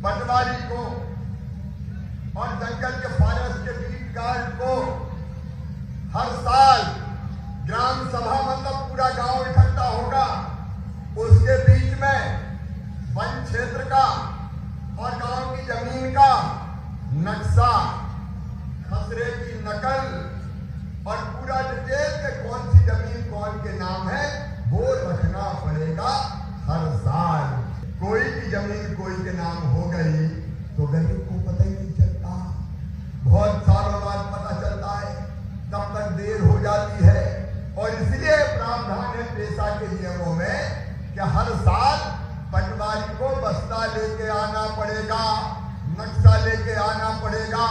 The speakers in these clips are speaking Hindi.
पटवारी को और जंगल के फॉरेस्ट के बीट गार्ड को हर साल ग्राम सभा मतलब पूरा गांव इकट्ठा होगा, उसके बीच में वन क्षेत्र का और गांव की जमीन का नक्शा, खसरे की नकल और पूरा डिटेल के कौन सी जमीन कौन के नाम है वो रखना पड़ेगा हर साल। कोई की जमीन कोई के नाम हो गई तो गरीब को पता ही नहीं चलता, बहुत सालों बाद पता चलता है, तब तक देर हो जाती है। और इसलिए प्रावधान है पेशा के नियमों में कि हर साल पटवारी को बस्ता लेके आना पड़ेगा, नक्शा लेके आना पड़ेगा,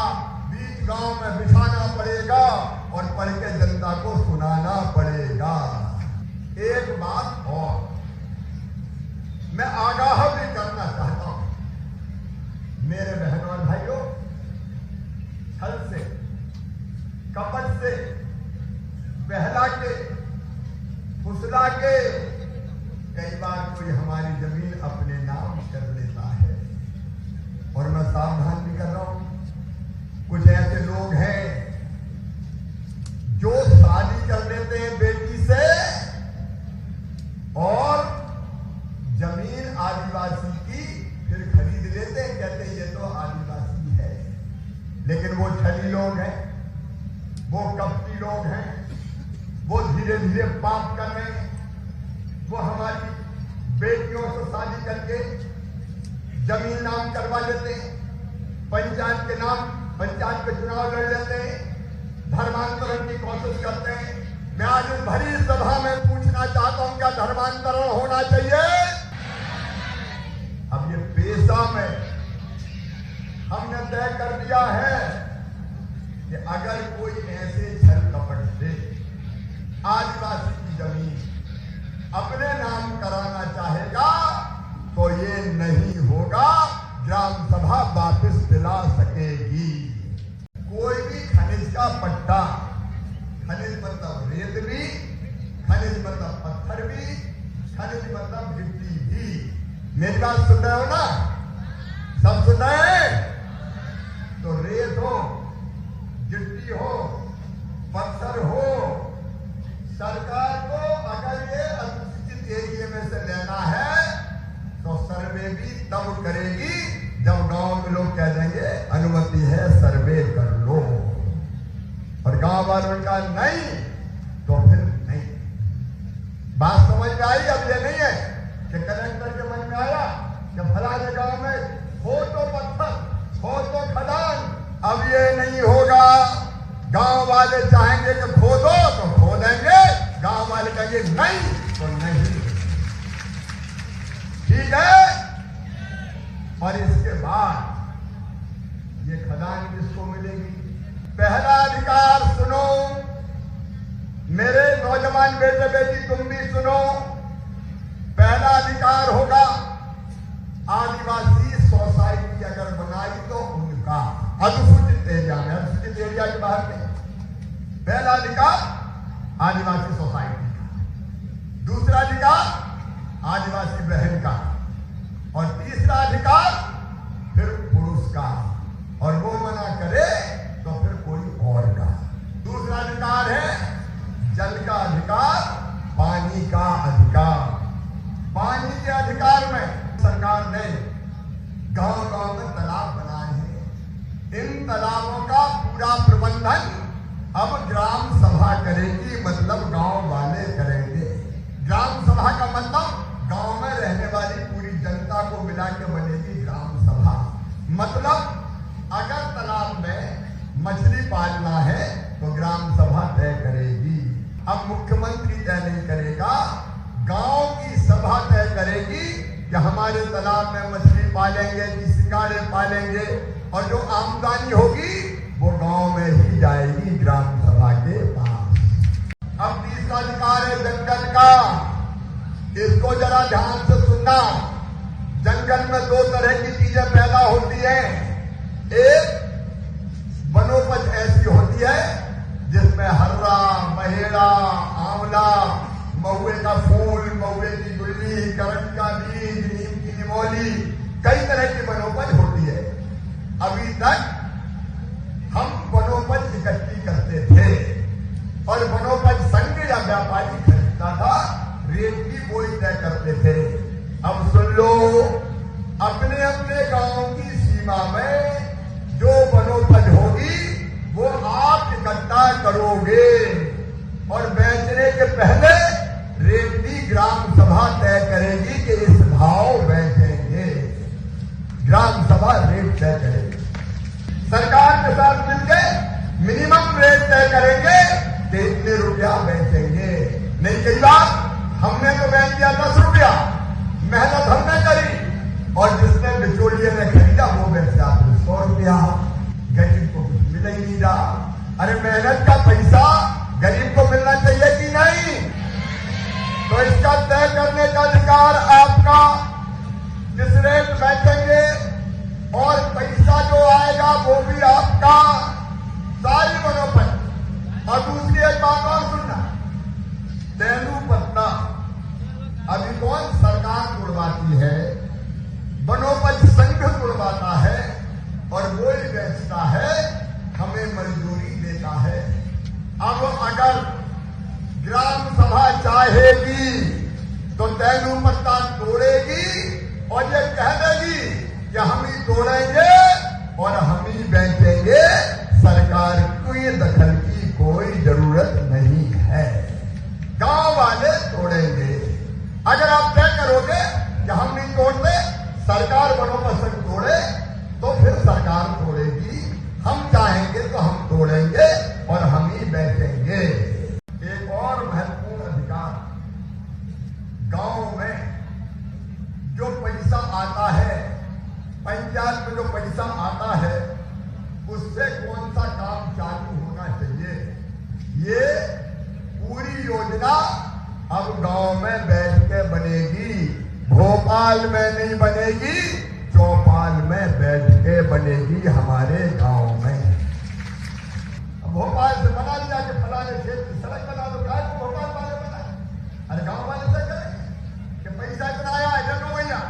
बीच गांव में बिछाना पड़ेगा और पढ़ के जनता को सुनाना पड़ेगा। एक बात और मैं आगाह भी करना चाहता हूं मेरे बहनों और भाइयों, छल से, कपट से, बहला के, फुसला के कई बार कोई हमारी जमीन अपने नाम कर लेता है। और मैं सावधान भी कर रहा हूं, कुछ ऐसे लोग हैं जो शादी कर लेते हैं बेटी से और जमीन आदिवासी की फिर खरीद लेते हैं, कहते हैं ये तो आदिवासी है। लेकिन वो छली लोग हैं, वो कपटी लोग हैं, वो धीरे धीरे पाप कर रहे हैं। वो हमारी बेटियों से शादी करके जमीन नाम करवा लेते हैं, पंचायत के नाम, पंचायत के चुनाव लड़ लेते हैं, धर्मांतरण की कोशिश करते हैं। मैं आज इस भरी सभा में पूछना चाहता हूं, क्या धर्मांतरण होना चाहिए? अब ये पेशा में हमने तय कर दिया है कि अगर कोई ऐसे छल कपट से आदिवासी की जमीन अपने नाम कराना चाहेगा तो ये नहीं होगा, ग्राम सभा वापस दिला सकेगी। कोई भी खनिज का पट्टा, खनिज मतलब रेत भी, खनिज मतलब पत्थर भी, खनिज मतलब गिट्टी भी। मेरी बात सुन रहे हो ना? सब सुन रहे हैं? तो रेत हो, गिट्टी हो, पत्थर हो, सरकार को अगर ये अनुसूचित एरिया में से लेना है तो सर्वे भी तब करेगी जब गांव में लोग कह देंगे अनुमति है, सर्वे कर लो। और गांव वालों का नहीं तो फिर नहीं। बात समझ में आई? अब ये नहीं है कि कलेक्टर के मन में आया कि फलाने गांव में हो तो पत्थर, हो तो खदान। अब ये नहीं होगा। गांव वाले चाहेंगे कि खोदो तो खोदेंगे, गांव वाले कहेंगे नहीं तो नहीं। ठीक है? और इसके बाद ये खदान किसको मिलेगी? पहला अधिकार सुनो मेरे नौजवान बेटे बेटी, तुम भी सुनो। पहला अधिकार होगा आदिवासी सोसाइटी अगर बनाई तो उनका, अनुसूचित एरिया में, अनुसूचित एरिया के बाहर में पहला अधिकार आदिवासी सोसाइटी का, दूसरा अधिकार आदिवासी बहन का, और तीसरा अधिकार फिर पुरुष का, और वो मना करे तो फिर कोई और का। दूसरा अधिकार है जल का अधिकार, पानी का अधिकार। पानी के अधिकार में सरकार ने गांव-गांव में तालाब बनाए हैं। इन तालाबों का पूरा प्रबंधन अब ग्राम सभा करेगी, मतलब गांव वाले करेंगे। ग्राम सभा का मतलब गांव में रहने वाली पूरी जनता को मिला के बनेगी ग्राम सभा। मतलब अगर तालाब में मछली पालना है तो ग्राम सभा तय करेगी। अब मुख्यमंत्री तय नहीं करेगा, गांव की सभा तय करेगी कि हमारे तालाब में मछली पालेंगे कि सिंगाड़े पालेंगे, और जो आमदनी होगी वो गांव में ही जाएगी ग्राम सभा के पास। अब तीसरा अधिकार है जंगल का। इसको जरा ध्यान से सुनना। जंगल में दो तरह की चीजें पैदा होती हैं। एक वनोपज ऐसी होती है जिसमें हर्रा, महेड़ा, आंवला, महुए का फूल, महुए की गुल्ली, करंट का बीज, नीम की निमोली, कई तरह की वनोपज होती है। अपने अपने गांव की सीमा में जो वनोपज होगी वो आप इकट्ठा करोगे और बेचने के पहले रेवती ग्राम सभा तय करेगी कि इस भाव बेचेंगे। ग्राम सभा रेट तय करेगी। सरकार के साथ मिलकर मिनिमम रेट तय करेंगे कि इतने रुपया बेचेंगे। नहीं, कई बार हमने तो बेच दिया 10 रुपया, मेहनत हमने करी और जिसने बिचौलिए ने खरीदा वो बेच दिया 100 रुपया। गरीब को कुछ मिल ही नहीं रहा। अरे मेहनत का पैसा गरीब को मिलना चाहिए कि नहीं? तो इसका तय करने का अधिकार आपका। किस रेट बेचेंगे और पैसा जो आएगा वो भी आपका। सारी वनोपज। और दूसरी एक बात और सुनना, तेंदुपत्ता अभी कौन सरकार तोड़वाती है? वनोपज संघ तोड़वाता है और वो ही बेचता है, हमें मजदूरी देता है। अब अगर ग्राम सभा चाहेगी तो तेंदुपत्ता तोड़ेगी और ये कह देगी कि हम ही तोड़ेंगे और हम ही बेचेंगे। सरकार को ये दखल की कोई जरूरत नहीं है। गांव वाले तोड़ेंगे। अगर आप तय करोगे कि हम नहीं तोड़ते, सरकार वनोपज संघ तोड़े, तो फिर सरकार तोड़ेगी। हम चाहेंगे तो हम तोड़ेंगे और हम ही बेचेंगे। एक और महत्वपूर्ण अधिकार, गांव में जो पैसा आता है, पंचायत में जो पैसा आता है, उससे कौन सा काम चालू होना चाहिए, ये पूरी योजना अब गांव में बैठ के बनेगी। भोपाल में नहीं बनेगी, चौपाल में बैठ के बनेगी हमारे गांव में। अब भोपाल से बना दिया कि फलाने क्षेत्र की सड़क बना दो, क्या तो भोपाल वाले बनाए? अरे गांव वाले तय करेंगे कि पैसा इतना आया है, देखो भैया।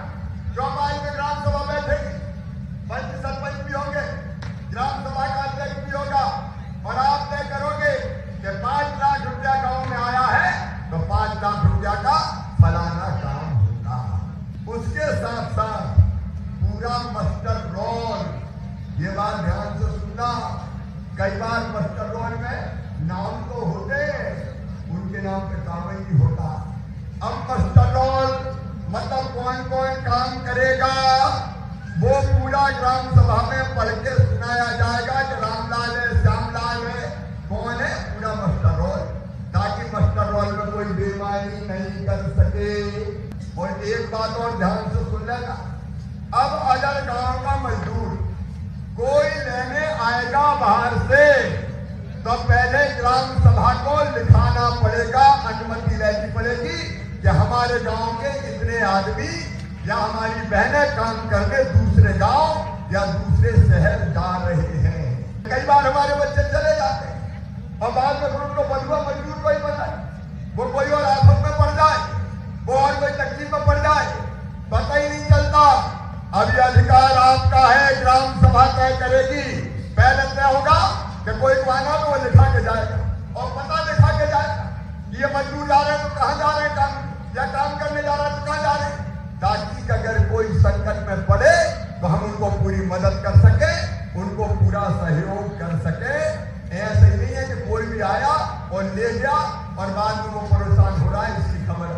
चौपाल में ग्राम सभा बैठेगी, पंच सरपंच भी होंगे, ग्राम सभा का अध्यक्ष भी होगा और आप तय करोगे कि 5 लाख रुपया गांव में आया है तो 5 लाख रुपया का फलाना काम होगा। उसके साथ साथ पूरा मास्टर रोल, ये बात ध्यान से सुनना। कई बार मास्टर रोल में नाम तो होते, उनके नाम पे काम ही नहीं होता। अब मास्टर रोल मतलब कौन कौन काम करेगा वो पूरा ग्राम सभा में पढ़ के सुनाया जाएगा कि रामलाल है, श्यामलाल है, कौन है, पूरा मास्टर रोल, ताकि मास्टर रोल में कोई बेईमानी नहीं कर सके। और एक बात और ध्यान से सुन लेना, अब अगर गांव का मजदूर कोई लेने आएगा बाहर से तो पहले ग्राम सभा को लिखाना पड़ेगा, अनुमति लेनी पड़ेगी कि हमारे गांव के इतने आदमी या हमारी बहनें काम करके दूसरे गांव या दूसरे शहर जा रहे हैं। कई बार हमारे बच्चे चले जाते हैं और बाद में उनको बंधुआ मजदूर कोई बना, वो कोई और आफत में पड़ जाए, वो और कोई तकलीफ में पड़ जाए, पता ही नहीं चलता। अब ये अधिकार आपका है, ग्राम सभा तय करेगी। पहले तय होगा कि कोई को आना तो वो लिखा के जाएगा और पता लिखा के जाएगा कि ये मजदूर जा रहे हैं तो कहाँ जा रहे हैं काम, या काम करने जा रहे हैं तो कहाँ जा रहे हैं, ताकि अगर कोई संकट में पड़े तो हम उनको पूरी मदद कर सके, उनको पूरा सहयोग कर सके। ऐसा ही नहीं है कि कोई भी आया और ले गया और बाद में वो परेशान हो रहा है, इसकी खबर